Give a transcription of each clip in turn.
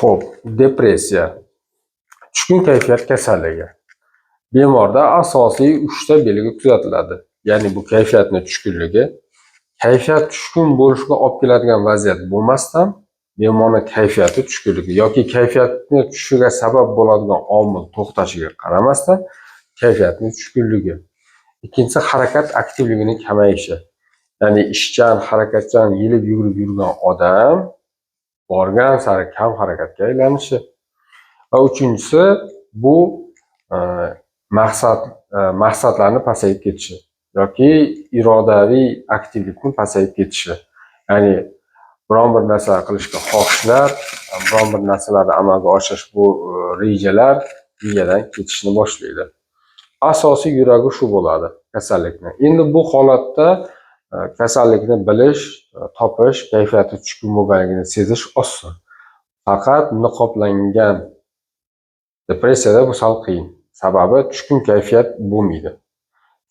Xo'p, depressiya, tushkun kayfiyat kasalligi. Bemorda asosiy 3 ta belgi kuzatiladi. Ya'ni bu kayfiyatni tushkunligi, kayfiyat tushkun bo'lishiga olib keladigan vaziyat bo'lmasdan, bemorning kayfiyati tushkunligi yoki kayfiyatni tushishiga sabab bo'ladigan omil to'xtashiga qaramasdan kayfiyatning tushkunligi. Ikkinchisi harakat aktivligining kamayishi. Ya'ni ishchan, harakatchan, yelib yugurib yurgan odam borgan sari kam harakatga aylanishi. Va uchinchisi bu maqsadlarni pasayib ketishi yoki irodaviy aktivlikni pasayib ketishi. Ya'ni biron bir narsa qilishga xohishlar, biron bir narsalarni amalga oshirish bu rejalar miyadan ketishni boshlaydi. Asosiy yuragi shu bo'ladi kasallikni. Endi bu holatda kasallikni bilish, topish, kayfiyati tushkun bo'lganligini sezish oson. Faqat niqoblangan depressiyada bu sal qiyin. Sababi tushkun kayfiyat bo'lmaydi.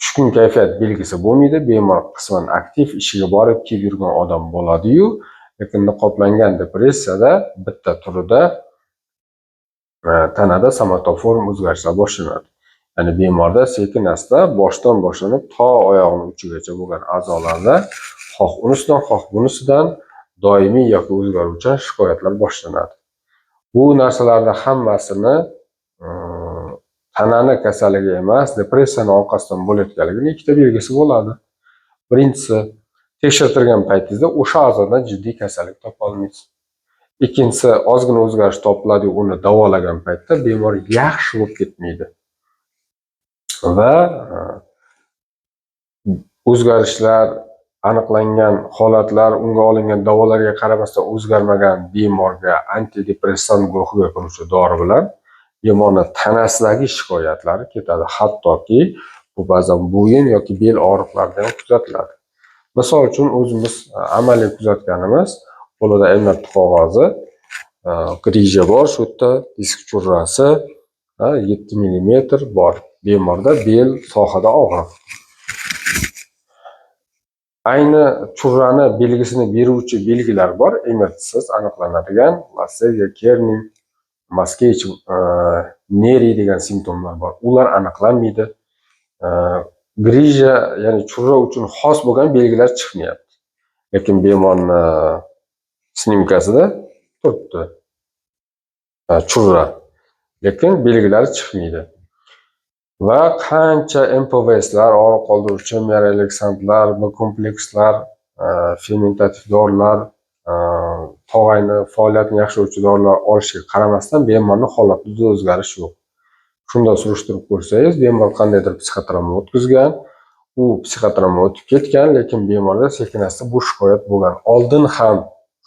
Tushkun kayfiyat belgisi bo'lmaydi. Bemor qisman aktiv ishiga borib kelib yurgan odam bo'ladi-yu, lekin niqoblangan depressiyada bitta turida tanada somatoform o'zgarishlar boshlanadi. Ya'ni bemorda sekin-asta boshdan boshlanib to oyog'ining uchigacha bo'lgan a'zolarda xoh unisidan, xoh bunisidan doimiy yoki o'zgaruvchan shikoyatlar boshlanadi. Bu narsalarning hammasini tanani kasalligi emas, depressiyaning orqasidan bo'layotganligining ikkita belgisi bo'ladi. Birinchisi, tekshirtirgan paytingizda o'sha a'zodan jiddiy kasallik topa olmaysiz. Ikkinchisi, ozgina o'zgarish topiladi, uni davolagan paytda bemor yaxshi bo'lib ketmaydi. Va o'zgarishlar, aniqlangan holatlar, unga olingan davolarga qaramasdan o'zgarmagan bemorga antidepressan guruhiga kiruvchi dori bilan bemorning tanasidagi shikoyatlari ketadi. Hattoki bu ba'zan bo'yin yoki bel og'riqlarida ham kuzatiladi. Misol uchun o'zimiz amaliy kuzatganimiz, qo'lida M4 qog'ozi, grija bor, shu yerda disk churrasi 7 mm bor. Bemorda bel sohada og'riq. Ayni churrani belgisini beruvchi belgilar bor, MRTsiz aniqlanadigan Lasseviya, Kerning, Maskevich, Neri degan simptomlar bor. Ular aniqlanmaydi. Grija, ya'ni churra uchun xos bo'lgan belgilar chiqmayapti. Lekin bemorning snimkasida turibdi churra, lekin belgilari chiqmaydi. Va qancha MPVSlar, og'riq qoldiruvchi miorelaksantlar, B komplekslar, fermentativ dorilar, tog'ayni faoliyatini yaxshilovchi dorilar olishga qaramasdan bemorning holatida o'zgarish yo'q. Shunda surishtirib ko'rsangiz, bemor qandaydir psixotravma o'tkazgan, u psixotravma o'tib ketgan, lekin bemorda sekin-asta bu shikoyat bo'lgan. Oldin ham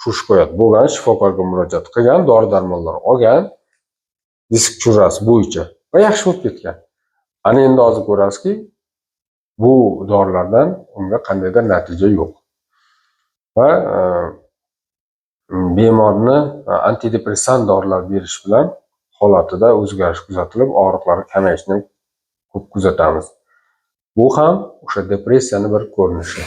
shu shikoyat bo'lgan, shifokorga murojaat qilgan, dori-darmonlar olgan, disk churrasi bo'yicha va yaxshi bo'lib ketgan. Ana endi hozir ko'rasizki, bu dorilardan unga qandaydir natija yo'q. Va bemorni antidepressan dorilar berish bilan holatida o'zgarish kuzatilib, og'riqlari kamayishini ko'p kuzatamiz. Bu ham o'sha depressiyaning bir ko'rinishi.